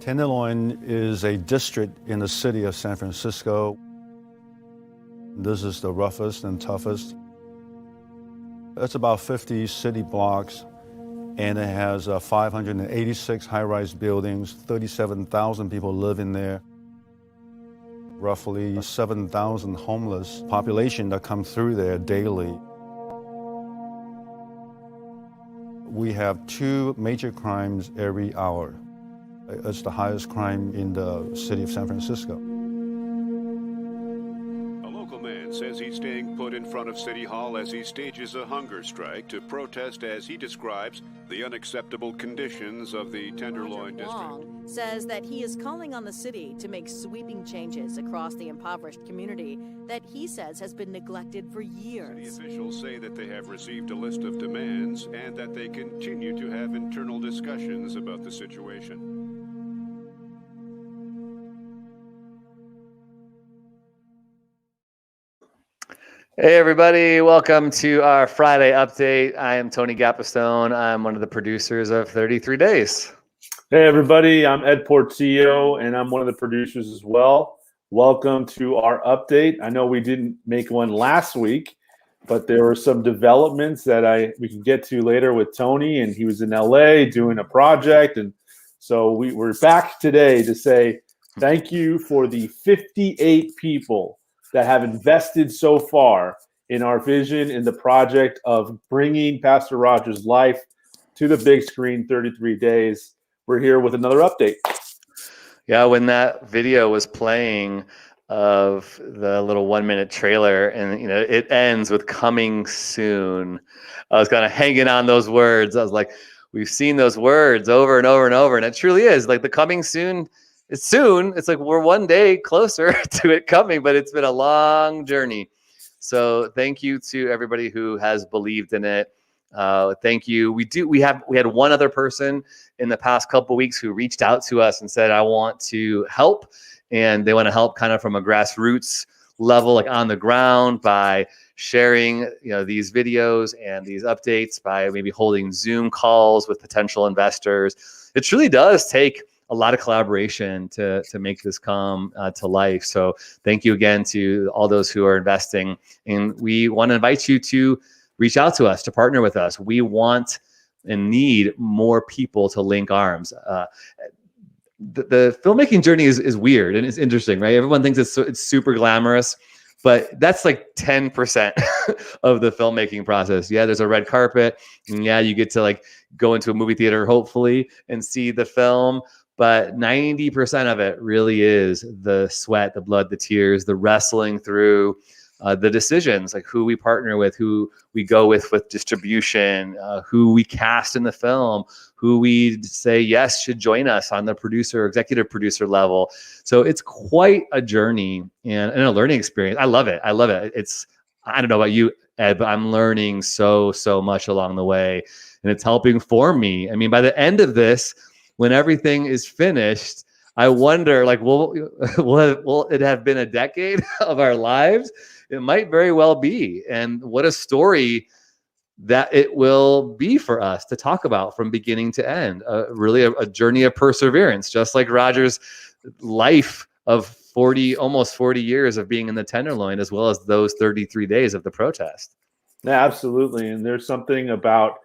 Tenderloin is a district in the city of San Francisco. This is the roughest and toughest. It's about 50 city blocks, and it has 586 high-rise buildings, 37,000 people live in there, roughly 7,000 homeless population that come through there daily. We have 2 major crimes every hour. It's the highest crime in the city of San Francisco. A local man says he's staying put in front of City Hall as he stages a hunger strike to protest, as he describes, the unacceptable conditions of the Tenderloin district. Says that he is calling on the city to make sweeping changes across the impoverished community that he says has been neglected for years. City officials say that they have received a list of demands and that they continue to have internal discussions about the situation. Hey everybody, welcome to our Friday update. I am Tony Gapastione. I'm one of the producers of 33 Days. Hey everybody, I'm Ed Portillo and I'm one of the producers as well. Welcome to our update. I know we didn't make one last week, but there were some developments that we can get to later with Tony, and he was in LA doing a project, and so we're back today to say thank you for the 58 people that have invested so far in our vision in the project of bringing Pastor Roger's life to the big screen, 33 Days. We're here with another update. Yeah, when that video was playing of the little 1-minute trailer and it ends with coming soon, I was kind of hanging on those words. I was like, we've seen those words over and over and over, and it truly is like the coming soon. It's soon. It's like we're one day closer to it coming, but it's been a long journey. So thank you to everybody who has believed in it. Thank you. We had one other person in the past couple of weeks who reached out to us and said, I want to help. And they want to help kind of from a grassroots level, like on the ground, by sharing these videos and these updates, by maybe holding Zoom calls with potential investors. It truly does take a lot of collaboration to make this come to life. So thank you again to all those who are investing. And we want to invite you to reach out to us, to partner with us. We want and need more people to link arms. The filmmaking journey is weird and it's interesting, right? Everyone thinks it's super glamorous, but that's like 10% of the filmmaking process. Yeah, there's a red carpet, and yeah, you get to like go into a movie theater, hopefully, and see the film. But 90% of it really is the sweat, the blood, the tears, the wrestling through the decisions, like who we partner with, who we go with distribution, who we cast in the film, who we say yes should join us on the executive producer level. So it's quite a journey and a learning experience. I love it. I love it. I don't know about you, Ed, but I'm learning so much along the way, and it's helping form me. I mean, by the end of this, when everything is finished, I wonder, like, will it have been a decade of our lives? It might very well be. And what a story that it will be for us to talk about from beginning to end. Really a journey of perseverance, just like Roger's life of almost 40 years of being in the Tenderloin, as well as those 33 days of the protest. Yeah, absolutely. And there's something about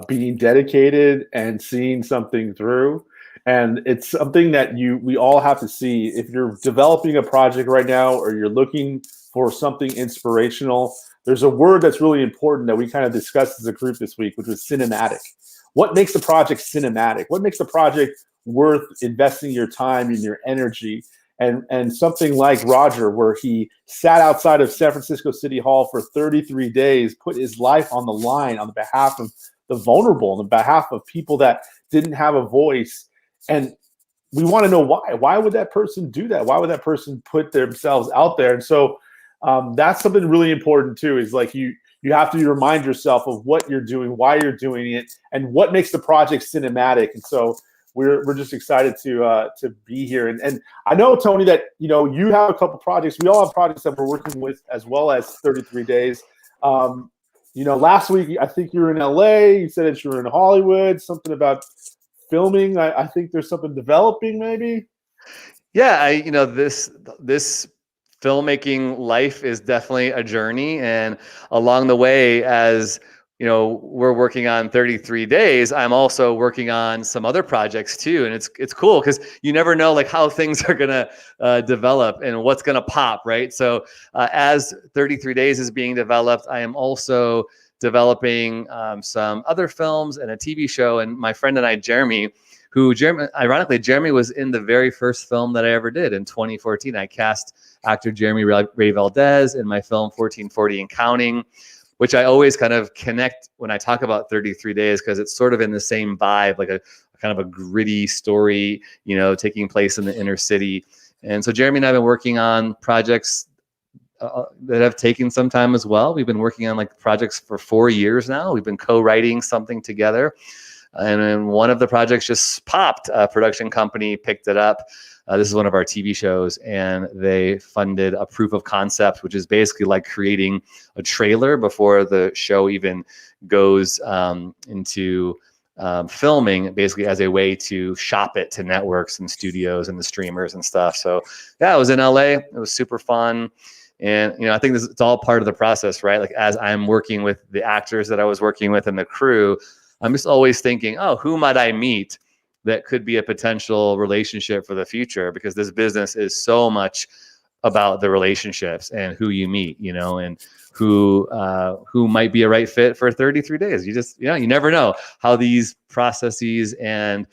being dedicated and seeing something through. And it's something that we all have to see. If you're developing a project right now, or you're looking for something inspirational, there's a word that's really important that we kind of discussed as a group this week, which was cinematic. What makes the project cinematic? What makes the project worth investing your time and your energy? And something like Roger, where he sat outside of San Francisco City Hall for 33 days, put his life on the line on behalf of the vulnerable, on behalf of people that didn't have a voice. And we want to know why. Why would that person do that? Why would that person put themselves out there? And so that's something really important too, is like you have to remind yourself of what you're doing, why you're doing it, and what makes the project cinematic. And so we're just excited to be here. And I know, Tony, that you have a couple projects. We all have projects that we're working with, as well as 33 Days. Last week I think you were in LA. You said that you were in Hollywood. Something about filming. I think there's something developing, maybe. Yeah, this filmmaking life is definitely a journey, and along the way, as we're working on 33 days, I'm also working on some other projects too, and it's cool because you never know like how things are gonna develop and what's gonna pop, right? So as 33 days is being developed, I am also developing some other films and a TV show. And my friend and I, Jeremy, ironically, Jeremy was in the very first film that I ever did in 2014. I cast actor Jeremy Ray Valdez in my film 1440 and Counting, which I always kind of connect when I talk about 33 days, because it's sort of in the same vibe, like a kind of a gritty story, taking place in the inner city. And so Jeremy and I have been working on projects that have taken some time as well. We've been working on like projects for 4 years now. We've been co-writing something together. And then one of the projects just popped. A production company picked it up. This is one of our TV shows, and they funded a proof of concept, which is basically like creating a trailer before the show even goes into filming, basically as a way to shop it to networks and studios and the streamers and stuff. So yeah, I was in LA. It was super fun. And, I think it's all part of the process, right? Like as I'm working with the actors that I was working with and the crew, I'm just always thinking, oh, who might I meet that could be a potential relationship for the future? Because this business is so much about the relationships and who you meet, and who might be a right fit for 33 days. You just, you never know how these processes and,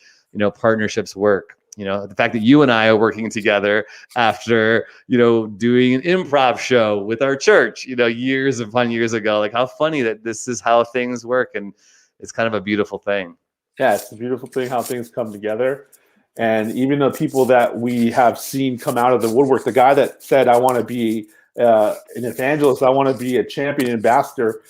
partnerships work. The fact that you and I are working together after, doing an improv show with our church, years upon years ago, like how funny that this is how things work. And it's kind of a beautiful thing. Yeah, it's a beautiful thing how things come together. And even the people that we have seen come out of the woodwork, the guy that said, I want to be an evangelist, I want to be a champion ambassador,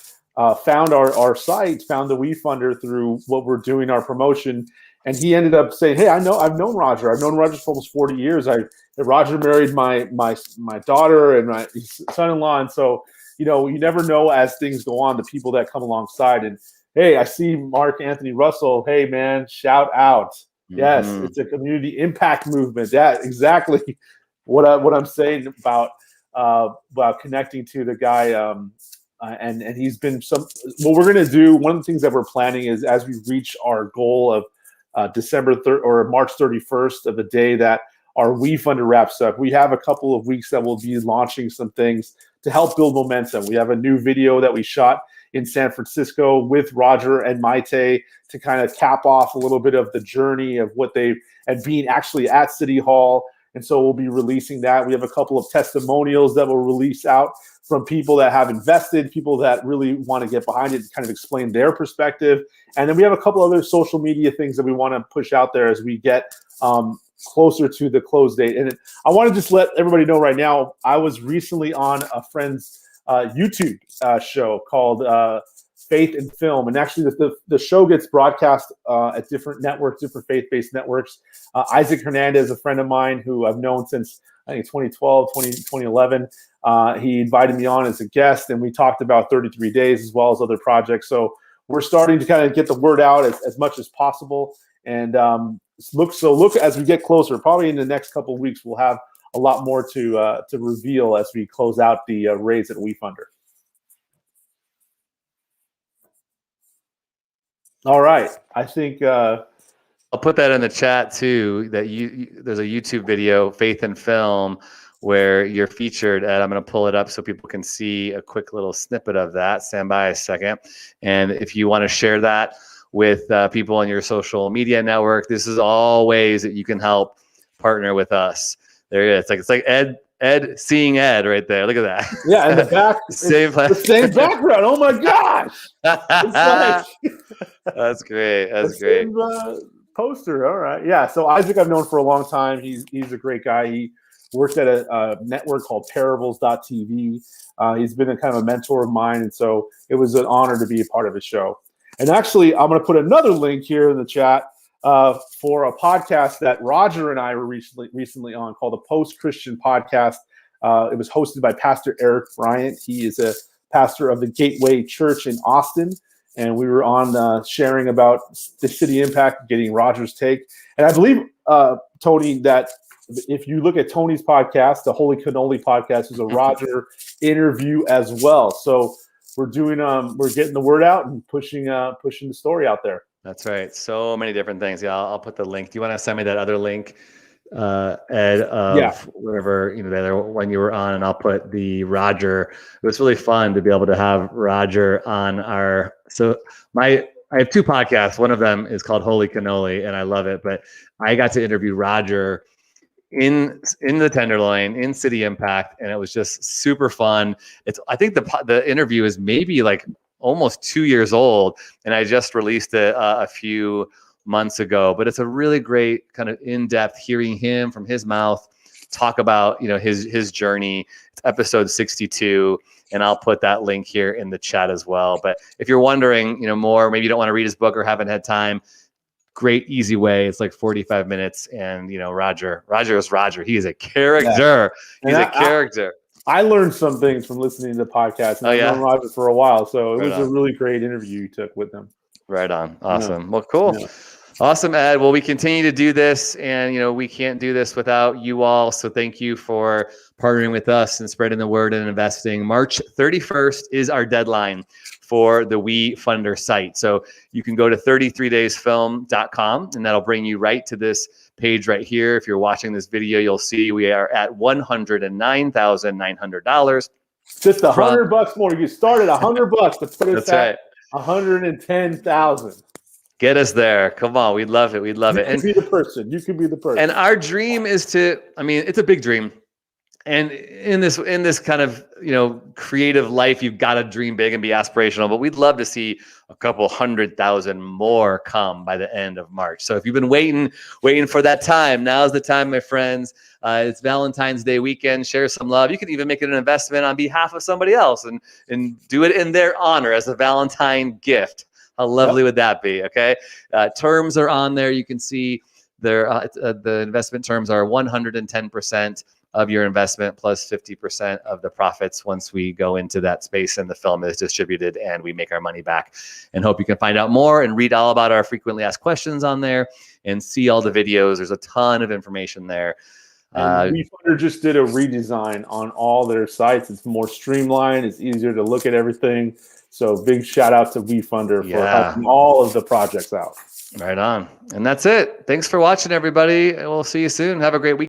found our site, found the WeFunder through what we're doing, our promotion. And he ended up saying, hey, I've known Roger. I've known Roger for almost 40 years. Roger married my daughter and my son-in-law. And so, you never know as things go on, the people that come alongside. And hey, I see Mark Anthony Russell. Hey, man, shout out. Yes, it's a community impact movement. That exactly what I'm saying about connecting to the guy. And he's been what we're going to do. One of the things that we're planning is as we reach our goal of December 3rd or March 31st, of the day that our WeFunder wraps up, we have a couple of weeks that we'll be launching some things to help build momentum. We have a new video that we shot in San Francisco with Roger and Maite to kind of cap off a little bit of the journey of what and being actually at City Hall. And so we'll be releasing that. We have a couple of testimonials that we'll release out from people that have invested, people that really want to get behind it and kind of explain their perspective. And then we have a couple other social media things that we want to push out there as we get closer to the close date. And I want to just let everybody know right now, I was recently on a friend's YouTube show called Faith and Film. And actually the show gets broadcast at different networks, different faith-based networks. Isaac Hernandez, a friend of mine who I've known since, I think, 2011. He invited me on as a guest, and we talked about 33 days as well as other projects. So we're starting to kind of get the word out as much as possible. And look as we get closer, probably in the next couple of weeks, we'll have a lot more to reveal as we close out the raise at WeFunder. All right, I think I'll put that in the chat too. That there's a YouTube video, Faith and Film, where you're featured. And I'm going to pull it up so people can see a quick little snippet of that. Stand by a second, and if you want to share that with people on your social media network, this is all ways that you can help partner with us. There it is. It's like Ed seeing Ed right there. Look at that. Yeah, in the back, the same background. Oh my gosh! It's like that's great. That's great. Same, poster. All right. Yeah. So Isaac, I've known for a long time. He's a great guy. He works at a network called Parables.tv. He's been a kind of a mentor of mine, and so it was an honor to be a part of his show. And actually, I'm going to put another link here in the chat for a podcast that Roger and I were recently on called the Post-Christian Podcast. It was hosted by Pastor Eric Bryant. He is a pastor of the Gateway Church in Austin. and we were on sharing about the city impact, getting Roger's take. And I believe, Tony, that if you look at Tony's podcast, the Holy Cannoli podcast, is a Roger interview as well. So we're doing, we're getting the word out and pushing the story out there. That's right. So many different things. Yeah, I'll put the link. Do you want to send me that other link, Ed, of whatever, the other one you were on, and I'll put the Roger. It was really fun to be able to have Roger on our, I have two podcasts. One of them is called Holy Cannoli, and I love it. But I got to interview Roger in the Tenderloin, in City Impact, and it was just super fun. I think the interview is maybe like almost 2 years old, and I just released it a few months ago. But it's a really great kind of in-depth hearing him from his mouth talk about his journey. It's episode 62, and I'll put that link here in the chat as well. But if you're wondering more, maybe you don't want to read his book or haven't had time, great easy way. It's like 45 minutes, and Roger is Roger. He is a character. He's a character. I learned some things from listening to the podcast, and I've known Roger for a while, so it was a really great interview you took with him. Right on. Awesome. Well, cool. Yeah. Awesome, Ed. Well, we continue to do this, and we can't do this without you all. So thank you for partnering with us and spreading the word and investing. March 31st is our deadline for the WeFunder site. So you can go to 33daysfilm.com, and that'll bring you right to this page right here. If you're watching this video, you'll see we are at $109,900. Just $100 more. You start at $100 to put us at 110,000. Get us there. Come on. We'd love it. We'd love it. You can be the person. You can be the person. And our dream is it's a big dream. And in this kind of, creative life, you've got to dream big and be aspirational, but we'd love to see a couple 100,000 more come by the end of March. So if you've been waiting for that time, now's the time, my friends. It's Valentine's Day weekend. Share some love. You can even make it an investment on behalf of somebody else and do it in their honor as a Valentine gift. How lovely would that be? Okay. Terms are on there. You can see the investment terms are 110% of your investment plus 50% of the profits once we go into that space and the film is distributed and we make our money back. And hope you can find out more and read all about our frequently asked questions on there and see all the videos. There's a ton of information there. WeFunder just did a redesign on all their sites. It's more streamlined. It's easier to look at everything. So big shout out to WeFunder for helping all of the projects out. Right on. And that's it. Thanks for watching, everybody. We'll see you soon. Have a great week.